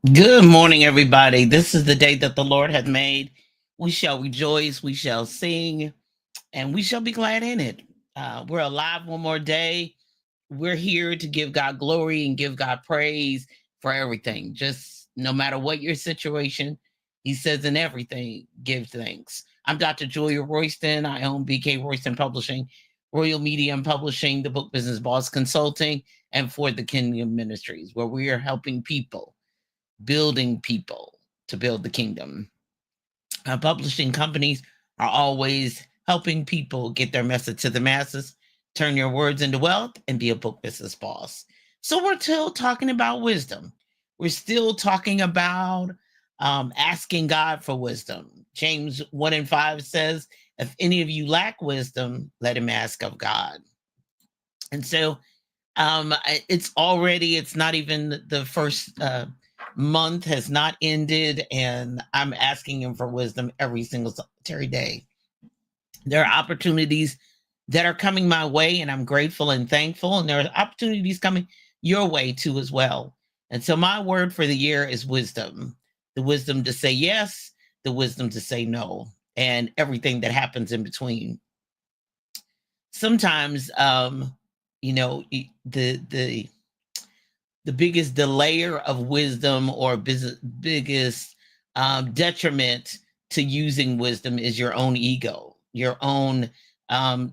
Good morning, everybody. This is the day that the Lord hath made. We shall rejoice, we shall sing, and we shall be glad in it. We're alive one more day. We're here to give God glory and give God praise for everything. Just no matter what your situation, He says in everything, give thanks. I'm Dr. Julia Royston. I own BK Royston Publishing, Royal Media and Publishing, the Book Business Boss Consulting, and For the Kingdom Ministries, where we are helping people, building people to build the kingdom. Publishing companies are always helping people get their message to the masses, turn your words into wealth, and be a book business boss. So we're still talking about wisdom. We're still talking about asking God for wisdom. James 1 and 5 says, if any of you lack wisdom, let him ask of God. And so it's not even the first month has not ended, and I'm asking him for wisdom every single solitary day. There are opportunities that are coming my way, and I'm grateful and thankful, and there are opportunities coming your way too as well. And so my word for the year is wisdom. The wisdom to say yes, the wisdom to say no, and everything that happens in between. Sometimes the biggest delayer of wisdom or biggest detriment to using wisdom is your own ego, your own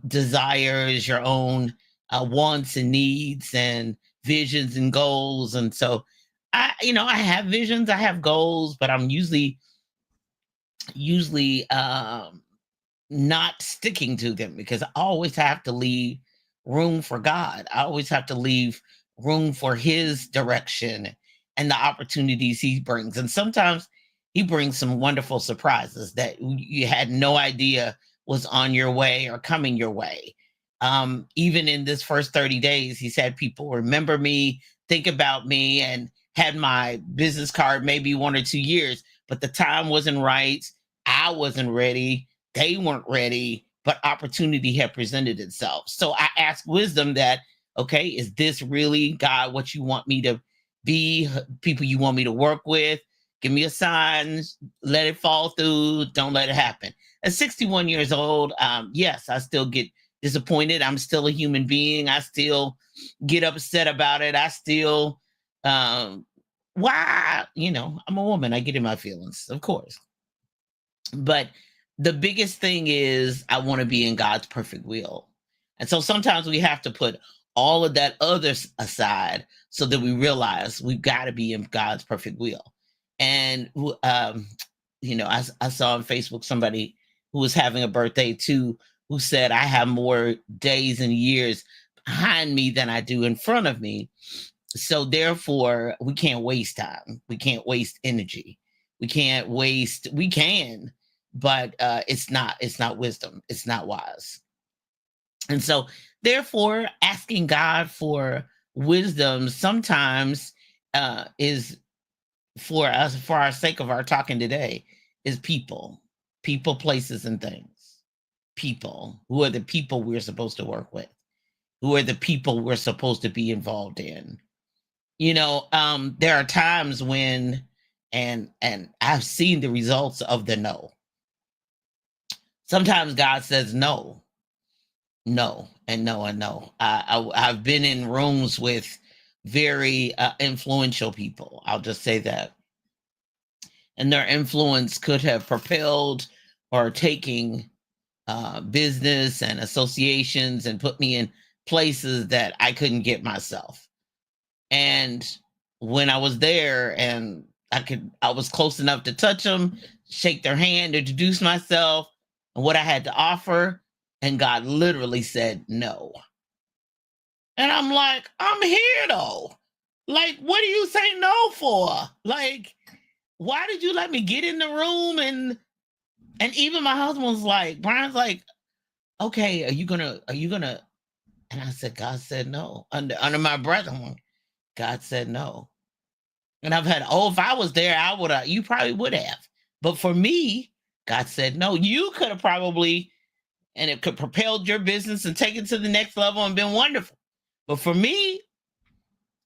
desires, your own wants and needs and visions and goals. And so I have visions, I have goals, but I'm usually not sticking to them because I always have to leave room for God. I always have to leave room for his direction and the opportunities he brings. And sometimes he brings some wonderful surprises that you had no idea was on your way or coming your way. Even in this first 30 days, he's had people remember me, think about me, and had my business card maybe 1 or 2 years, but the time wasn't right. I wasn't ready, they weren't ready, but opportunity had presented itself. So I asked wisdom that, okay, is this really God what you want me to be, people you want me to work with? Give me a sign, let it fall through, don't let it happen. At 61 years old, yes, I still get disappointed. I'm still a human being. I still get upset about it. I still, um, why, I'm a woman. I get in my feelings, of course. But the biggest thing is I want to be in God's perfect will. And so sometimes we have to put all of that aside so that we realize we've got to be in God's perfect will. And, I saw on Facebook somebody who was having a birthday too, who said, I have more days and years behind me than I do in front of me. So therefore, we can't waste time. We can't waste energy. We can, but it's not wisdom. It's not wise. And so therefore, asking God for wisdom sometimes is for us, for our sake of our talking today, is people, places, and things. People. Who are the people we're supposed to work with? Who are the people we're supposed to be involved in? There are times when, and I've seen the results of the no. Sometimes God says no, no, and no, and no. I've been in rooms with very influential people. I'll just say that, and their influence could have propelled or taking business and associations and put me in places that I couldn't get myself. And when I was there and I was close enough to touch them, shake their hand, introduce myself and what I had to offer. And God literally said no. And I'm like, I'm here though. Like, what do you say no for? Like, why did you let me get in the room? And even my husband was like, Brian's like, okay, are you gonna and I said, God said no. Under my breath, I'm like, God said no. And I've had, oh, if I was there, I would have, you probably would have. But for me, God said, no, you could have probably, and it could propelled your business and take it to the next level and been wonderful. But for me,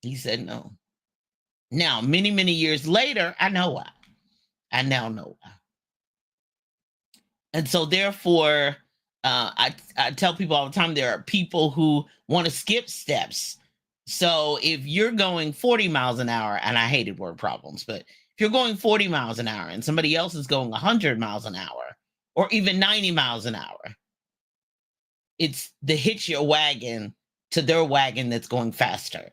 he said no. Now, many, many years later, I know why. I now know why. And so, therefore, I tell people all the time there are people who want to skip steps. So, if you're going 40 miles an hour, and I hated word problems, but if you're going 40 miles an hour and somebody else is going 100 miles an hour or even 90 miles an hour, it's the hitch your wagon to their wagon that's going faster.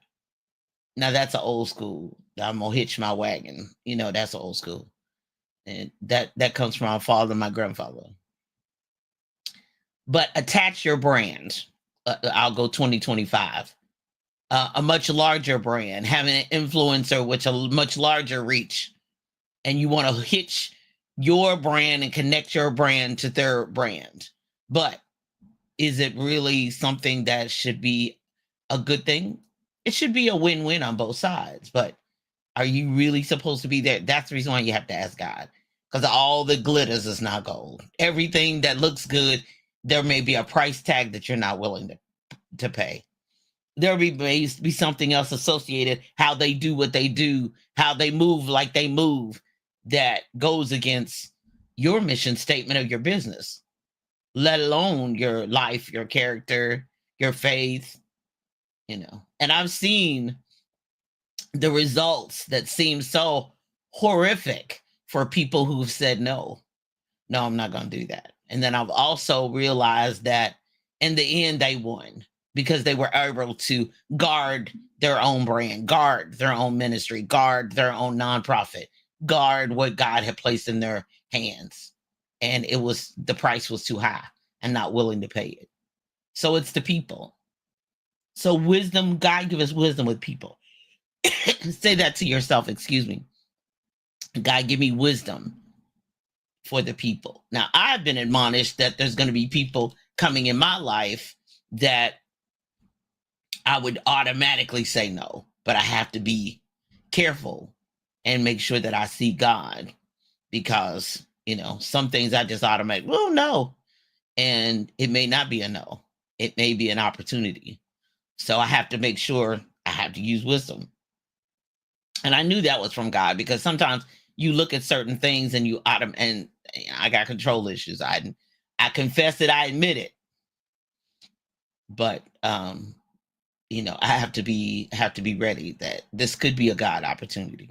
Now, that's an old school. I'm gonna hitch my wagon. That's old school. And that comes from my father and my grandfather. But attach your brand. I'll go 2025. A much larger brand, having an influencer with a much larger reach, and you want to hitch your brand and connect your brand to their brand. But is it really something that should be a good thing? It should be a win-win on both sides. But are you really supposed to be there? That's the reason why you have to ask God. Because all the glitters is not gold. Everything that looks good, there may be a price tag that you're not willing to pay. There may be something else associated, how they do what they do, how they move like they move, that goes against your mission statement of your business, let alone your life, your character, your faith, And I've seen the results that seem so horrific for people who've said no, I'm not going to do that. And then I've also realized that in the end, they won because they were able to guard their own brand, guard their own ministry, guard their own nonprofit, guard what God had placed in their hands. And the price was too high and not willing to pay it. So it's the people. So wisdom, God give us wisdom with people. Say that to yourself, excuse me. God, give me wisdom for the people. Now, I've been admonished that there's going to be people coming in my life that I would automatically say no, but I have to be careful and make sure that I see God, because, some things I just automatically, well, no. And it may not be a no. It may be an opportunity. So I have to make sure I have to use wisdom. And I knew that was from God, because sometimes you look at certain things and and I got control issues. I confess it, I admit it. But I have to be ready that this could be a God opportunity.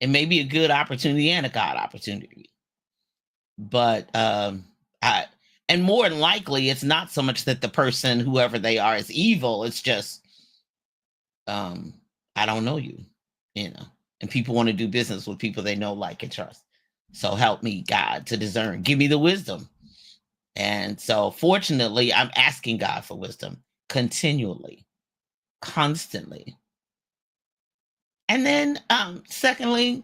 It may be a good opportunity and a God opportunity. But and more than likely, it's not so much that the person, whoever they are, is evil. It's just I don't know you, and people want to do business with people they know, like, and trust. So help me, God, to discern. Give me the wisdom. And so fortunately, I'm asking God for wisdom continually, constantly. And then secondly,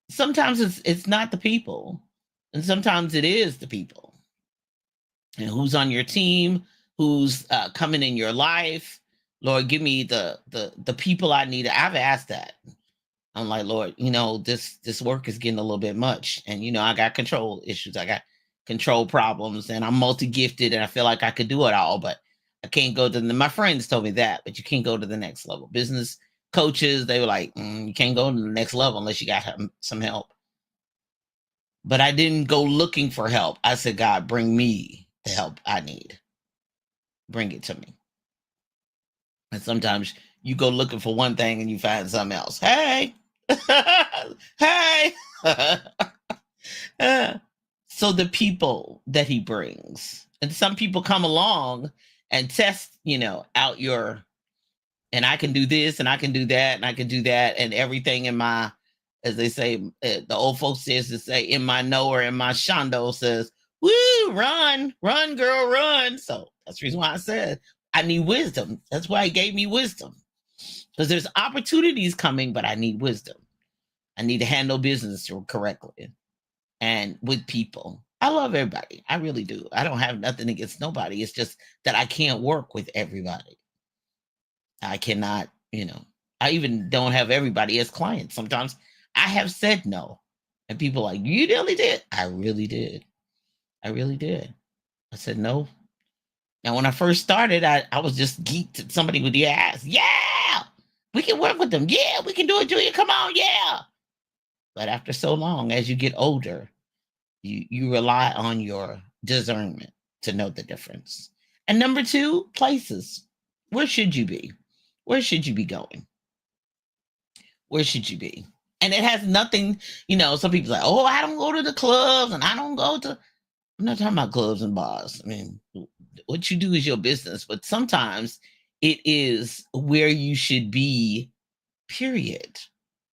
sometimes it's not the people, and sometimes it is the people. And who's on your team, who's coming in your life. Lord, give me the people I need. I've asked that. I'm like, Lord, this work is getting a little bit much. And, I got control issues. I got control problems, and I'm multi-gifted, and I feel like I could do it all, but I can't go to my friends told me that, but you can't go to the next level. Business coaches, they were like, you can't go to the next level unless you got some help. But I didn't go looking for help. I said, God, bring me the help I need. Bring it to me. And sometimes you go looking for one thing and you find something else. Hey, hey. So the people that he brings, and some people come along and test, out and I can do this and I can do that and I can do that, and everything in my, as they say, the old folks says to say, in my knower, in my shondo says, woo, run, girl, run. So that's the reason why I said I need wisdom. That's why he gave me wisdom, because there's opportunities coming, but I need wisdom. I need to handle business correctly and with people. I love everybody. I really do. I don't have nothing against nobody. It's just that I can't work with everybody. I cannot, I even don't have everybody as clients. Sometimes I have said no, and people are like, you really did? I really did. I really did. I said no. Now, when I first started, I was just geeked at somebody with the ass. Yeah. We can work with them. Yeah, we can do it, Julia. Come on, yeah. But after so long, as you get older, you rely on your discernment to know the difference. And number two, places. Where should you be? Where should you be going? Where should you be? And it has nothing, some people like, oh, I don't go to the clubs and I don't go to, I'm not talking about clubs and bars. I mean, what you do is your business, but sometimes it is where you should be, period.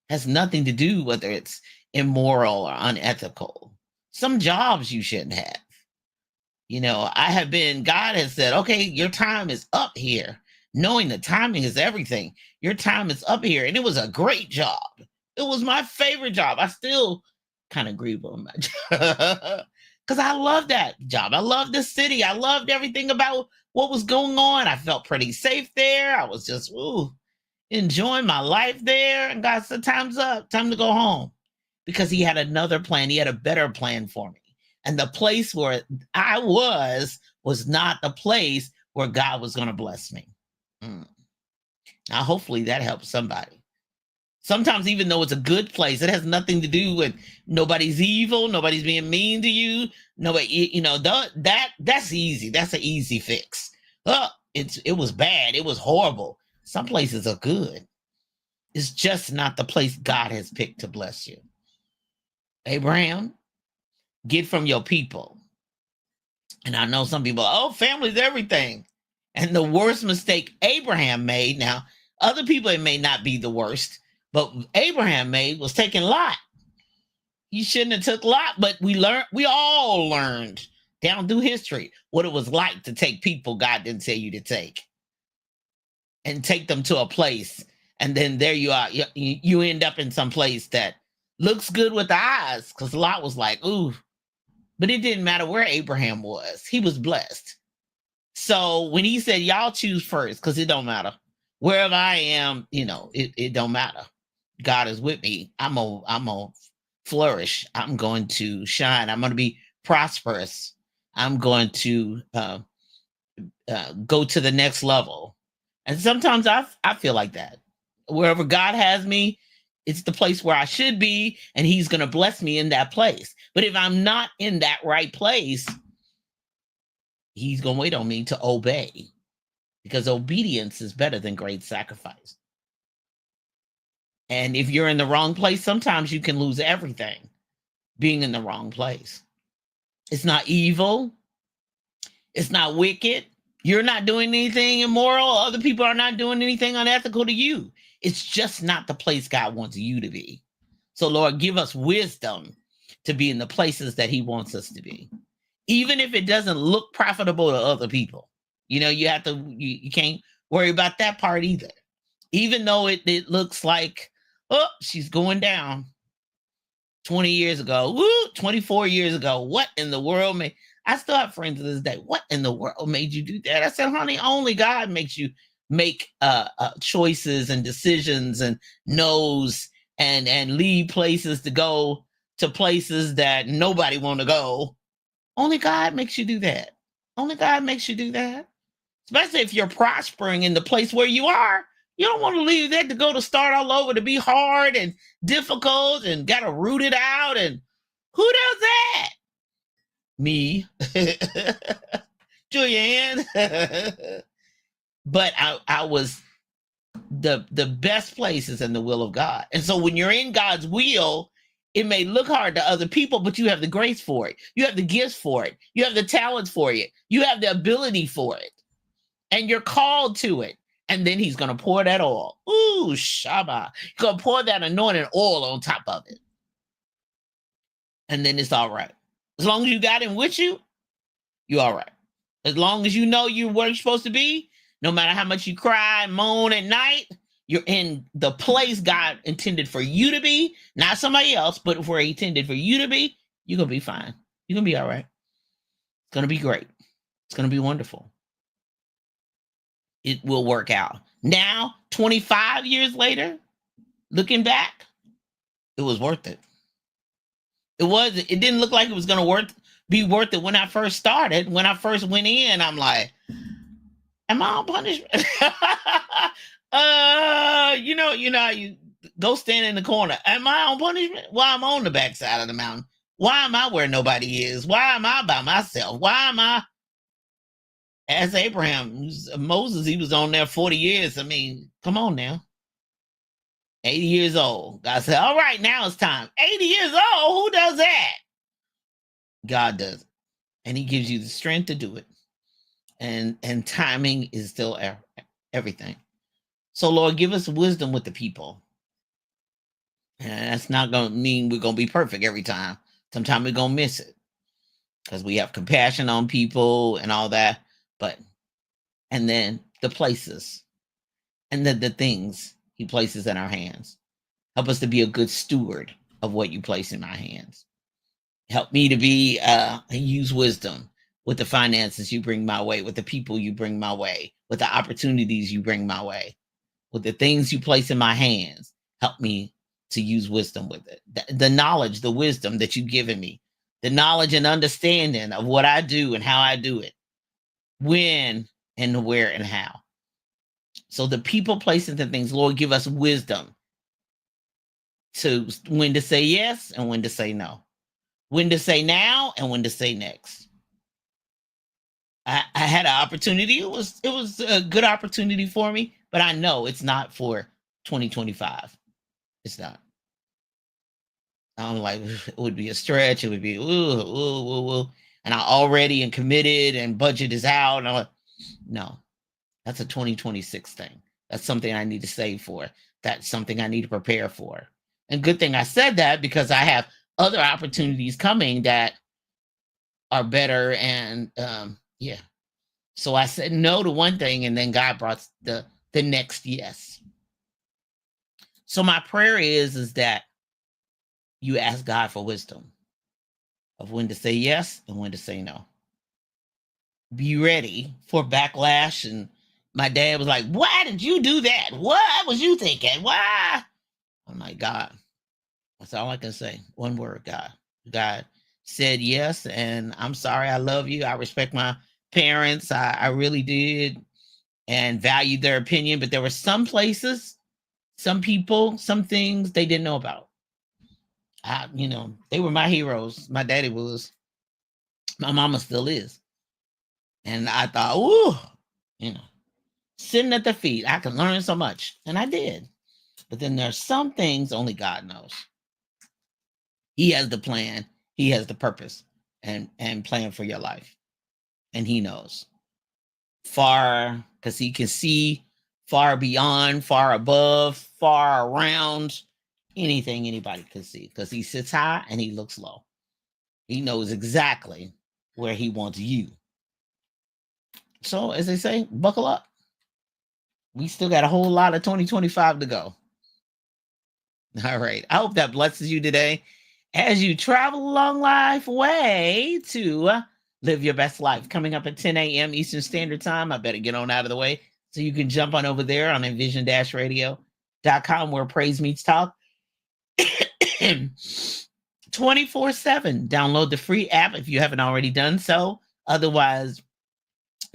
Has nothing to do whether it's immoral or unethical. Some jobs you shouldn't have. God has said, okay, your time is up here. Knowing the timing is everything. Your time is up here. And it was a great job. It was my favorite job. I still kind of grieve on my job because I love that job. I love the city. I loved everything about what was going on. I felt pretty safe there. I was just, enjoying my life there. And God said, time's up. Time to go home. Because he had another plan. He had a better plan for me. And the place where I was not the place where God was going to bless me. Now, hopefully that helps somebody. Sometimes, even though it's a good place, it has nothing to do with nobody's evil, nobody's being mean to you. Nobody, that's easy. That's an easy fix. It was bad. It was horrible. Some places are good. It's just not the place God has picked to bless you. Abraham, get from your people. And I know some people, family's everything. And the worst mistake Abraham made, now, other people, it may not be the worst, but Abraham made was taking Lot. He shouldn't have took Lot, but we all learned down through history what it was like to take people God didn't tell you to take. And take them to a place. And then there you are. You end up in some place that looks good with the eyes. Because Lot was like, ooh. But it didn't matter where Abraham was. He was blessed. So when he said, y'all choose first, because it don't matter. Wherever I am, it don't matter. God is with me. I'm gonna flourish. I'm going to shine. I'm going to be prosperous. I'm going to go to the next level. And sometimes I feel like that. Wherever God has me, it's the place where I should be, and he's going to bless me in that place. But if I'm not in that right place, he's going to wait on me to obey, because obedience is better than great sacrifice. And if you're in the wrong place, sometimes you can lose everything being in the wrong place. It's not evil. It's not wicked. You're not doing anything immoral. Other people are not doing anything unethical to you. It's just not the place God wants you to be. So, Lord, give us wisdom to be in the places that he wants us to be. Even if it doesn't look profitable to other people. You can't worry about that part either. Even though it looks like, she's going down. 20 years ago, 24 years ago, what in the world I still have friends to this day. What in the world made you do that? I said, honey, only God makes you make choices and decisions and knows and leave places to go to places that nobody want to go. Only God makes you do that. Only God makes you do that. Especially if you're prospering in the place where you are. You don't want to leave that to go to start all over, to be hard and difficult and got to root it out. And who does that? Me. Julianne. But I was the best places in the will of God. And so when you're in God's will, it may look hard to other people, but you have the grace for it. You have the gifts for it. You have the talents for it. You have the ability for it. And you're called to it. And then he's going to pour that oil. Ooh, Shabbat. He's going to pour that anointing oil on top of it. And then it's all right. As long as you got him with you, you're all right. As long as you know you're where you're supposed to be, no matter how much you cry and moan at night, you're in the place God intended for you to be, not somebody else, but where he intended for you to be, you're going to be fine. You're going to be all right. It's going to be great. It's going to be wonderful. It will work out. Now, 25 years later, looking back, it was worth it. It didn't look like it was going to be worth it when I first started. When I first went in, I'm like, am I on punishment? how you go stand in the corner. Am I on punishment? Why I'm on the backside of the mountain? Why am I where nobody is? Why am I by myself? Why am I as Abraham? Moses, he was on there 40 years. I mean, come on now. 80 years old. God said, all right, now it's time. 80 years old? Who does that? God does it. And he gives you the strength to do it. And timing is still everything. So Lord, give us wisdom with the people. And that's not going to mean we're going to be perfect every time. Sometimes we're going to miss it because we have compassion on people and all that. And then the places and then the things he places in our hands. Help us to be a good steward of what you place in my hands. Help me to be use wisdom with the finances you bring my way, with the people you bring my way, with the opportunities you bring my way, with the things you place in my hands. Help me to use wisdom with it. The knowledge, the wisdom that you've given me, the knowledge and understanding of what I do and how I do it, when and where and how. So the people, places, and things, Lord, give us wisdom to when to say yes and when to say no, when to say now and when to say next. I had an opportunity. It was a good opportunity for me, but I know it's not for 2025. It's not. I'm like, it would be a stretch. It would be, and I already am committed and budget is out. And I'm like, no, that's a 2026 thing. That's something I need to save for. That's something I need to prepare for. And good thing I said that because I have other opportunities coming that are better. And yeah. So I said no to one thing, and then God brought the next yes. So my prayer is that you ask God for wisdom of when to say yes and when to say no. Be ready for backlash. And my dad was like, why did you do that? What was you thinking? Why? I'm like, God, that's all I can say. One word, God. God said yes, and I'm sorry. I love you. I respect my parents. I really did, and valued their opinion. But there were some places, some people, some things they didn't know about. They were my heroes. My daddy was. My mama still is. And I thought, ooh, sitting at their feet, I can learn so much. And I did. But then there's some things only God knows. He has the plan. He has the purpose and plan for your life. And he knows. Far, because he can see far beyond, far above, far around anything anybody can see. Because he sits high and he looks low. He knows exactly where he wants you. So, as they say, buckle up. We still got a whole lot of 2025 to go. All right. I hope that blesses you today as you travel along life way to live your best life. Coming up at 10 a.m. Eastern Standard Time. I better get on out of the way so you can jump on over there on envision-radio.com where praise meets talk. 24/7. Download the free app if you haven't already done so. Otherwise,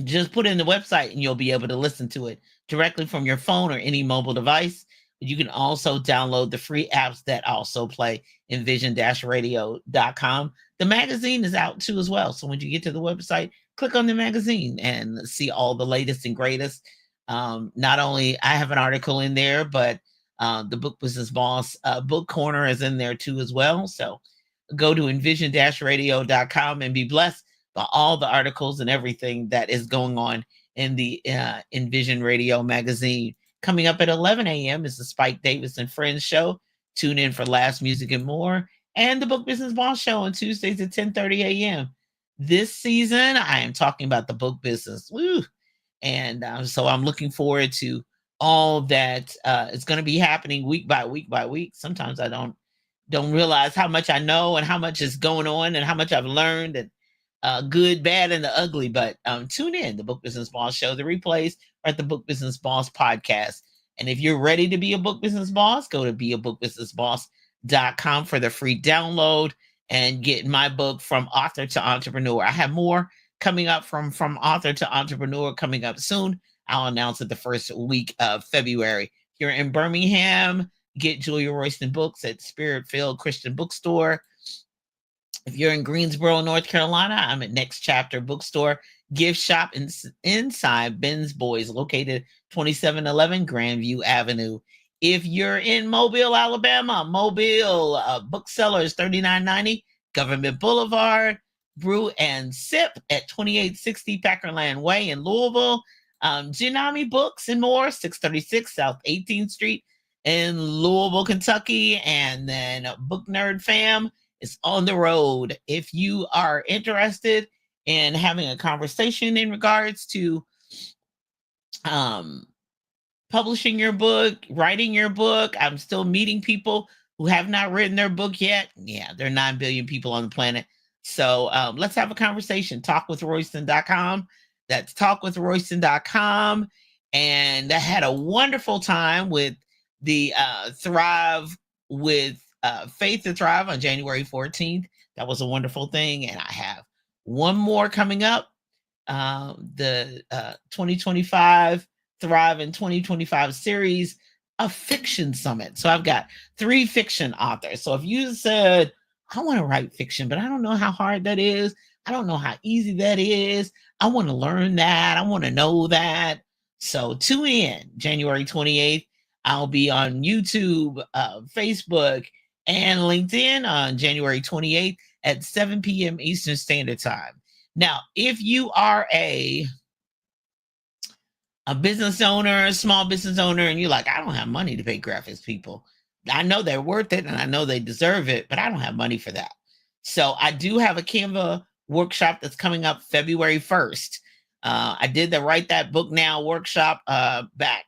just put in the website and you'll be able to listen to it directly from your phone or any mobile device. You can also download the free apps that also play envision-radio.com. The magazine is out too as well. So when you get to the website, click on the magazine and see all the latest and greatest. Not only I have an article in there, but the Book Business Boss book corner is in there too as well. So go to envision-radio.com and be blessed by all the articles and everything that is going on in the Envision Radio magazine. Coming up at 11 a.m. is the Spike Davis and Friends show. Tune in for Last Music and More. And the Book Business Boss show on Tuesdays at 10:30 a.m. This season, I am talking about the book business. Woo! And so I'm looking forward to all that is going to be happening week by week by week. Sometimes I don't realize how much I know and how much is going on and how much I've learned, and good, bad, and the ugly. But tune in, the Book Business Boss show. The replays are at the Book Business Boss podcast. And if you're ready to be a book business boss, go to beabookbusinessboss.com for the free download and get my book, From Author to Entrepreneur. I have more coming up from author to entrepreneur coming up soon. I'll announce it the first week of February. If you're in Birmingham, get Julia Royston books at Spirit-Filled Christian Bookstore. If you're in Greensboro, North Carolina, I'm at Next Chapter Bookstore, gift shop inside Ben's Boys, located 2711 Grandview Avenue. If you're in Mobile, Alabama, Mobile Booksellers, 3990 Government Boulevard. Brew and Sip at 2860 Packerland Way in Louisville. Janami Books and More, 636 South 18th Street in Louisville, Kentucky. And then Book Nerd Fam is on the road. If you are interested in having a conversation in regards to publishing your book, writing your book, I'm still meeting people who have not written their book yet. Yeah, there are 9 billion people on the planet. So let's have a conversation. Talkwithroyston.com. That's talkwithroyston.com. And I had a wonderful time with the Thrive with Faith to Thrive on January 14th. That was a wonderful thing. And I have one more coming up, the 2025 Thrive in 2025 series, a fiction summit. So I've got 3 fiction authors. So if you said, I want to write fiction, but I don't know how hard that is. I don't know how easy that is. I want to learn that. I want to know that. So tune in January 28th. I'll be on YouTube, Facebook, and LinkedIn on January 28th at 7 p.m. Eastern Standard Time. Now, if you are a business owner, a small business owner, and you're like, I don't have money to pay graphics people. I know they're worth it and I know they deserve it, but I don't have money for that. So I do have a Canva workshop that's coming up February 1st. I did the Write That Book Now workshop back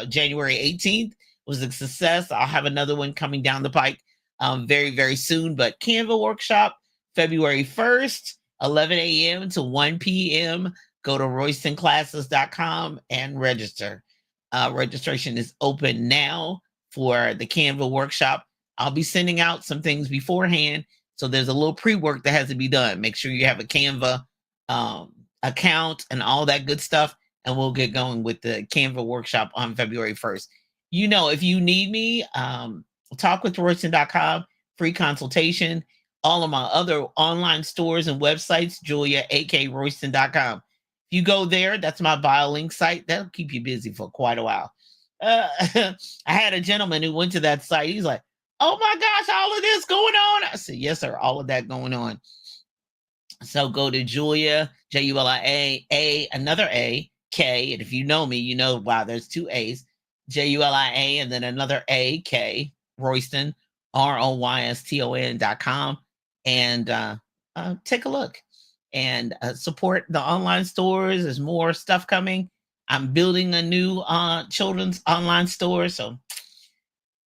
January 18th. It was a success. I'll have another one coming down the pike very, very soon. But Canva workshop, February 1st, 11 a.m. to 1 p.m. Go to roystonclasses.com and register. Registration is open now for the Canva workshop. I'll be sending out some things beforehand. So there's a little pre-work that has to be done. Make sure you have a Canva account and all that good stuff. And we'll get going with the Canva workshop on February 1st. You know, if you need me, talkwithroyston.com, free consultation. All of my other online stores and websites, juliaakroyston.com. If you go there, that's my BioLink site. That'll keep you busy for quite a while. I had a gentleman who went to that site. He's like, oh my gosh, all of this going on. I said, yes, sir, all of that going on. So go to Julia, Julia, another A, K. And if you know me, you know, wow, there's 2 A's, Julia, and then another A, K, Royston, ROYSTON.com. And take a look and support the online stores. There's more stuff coming. I'm building a new children's online store. So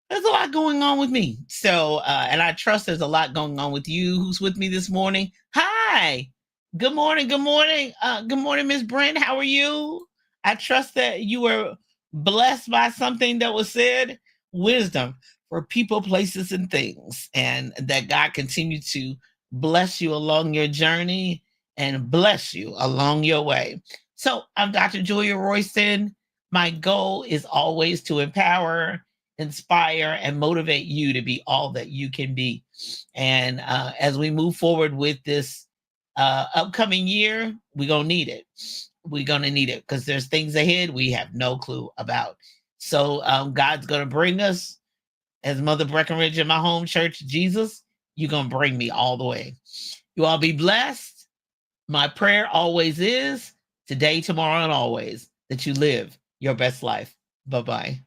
there's a lot going on with me. So, and I trust there's a lot going on with you who's with me this morning. Hi. Good morning. Good morning. Good morning, Miss Brent. How are you? I trust that you were blessed by something that was said. Wisdom for people, places, and things. And that God continue to bless you along your journey and bless you along your way. So I'm Dr. Julia Royston. My goal is always to empower, inspire, and motivate you to be all that you can be. And as we move forward with this upcoming year, we're going to need it. We're going to need it because there's things ahead we have no clue about. So God's going to bring us, as Mother Breckenridge in my home church, Jesus, you're going to bring me all the way. You all be blessed. My prayer always is, today, tomorrow, and always, that you live your best life. Bye-bye.